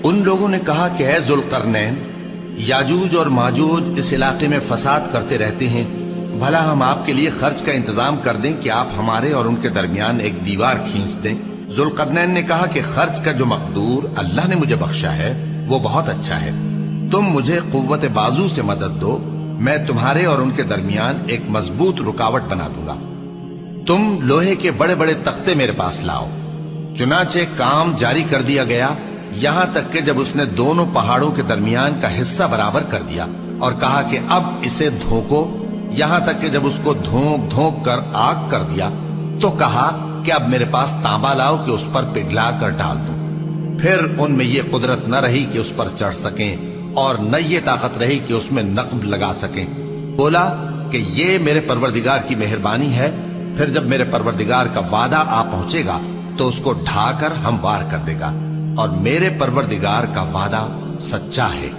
ان لوگوں نے کہا کہ اے ذوالقرنین، یاجوج اور ماجوج اس علاقے میں فساد کرتے رہتے ہیں، بھلا ہم آپ کے لیے خرچ کا انتظام کر دیں کہ آپ ہمارے اور ان کے درمیان ایک دیوار کھینچ دیں؟ ذوالقرنین نے کہا کہ خرچ کا جو مقدور اللہ نے مجھے بخشا ہے وہ بہت اچھا ہے، تم مجھے قوت بازو سے مدد دو، میں تمہارے اور ان کے درمیان ایک مضبوط رکاوٹ بنا دوں گا۔ تم لوہے کے بڑے بڑے تختے میرے پاس لاؤ۔ چنانچہ کام جاری کر دیا گیا، یہاں تک کہ جب اس نے دونوں پہاڑوں کے درمیان کا حصہ برابر کر دیا اور کہا کہ اب اسے دھوکو، یہاں تک کہ جب اس کو دھونک دھونک کر آگ کر دیا تو کہا کہ اب میرے پاس تانبا لاؤ کہ اس پر پگھلا کر ڈال دوں۔ پھر ان میں یہ قدرت نہ رہی کہ اس پر چڑھ سکیں اور نہ یہ طاقت رہی کہ اس میں نقب لگا سکیں۔ بولا کہ یہ میرے پروردگار کی مہربانی ہے، پھر جب میرے پروردگار کا وعدہ آ پہنچے گا تو اس کو ڈھا کر ہموار کر دے گا، اور میرے پروردگار کا وعدہ سچا ہے۔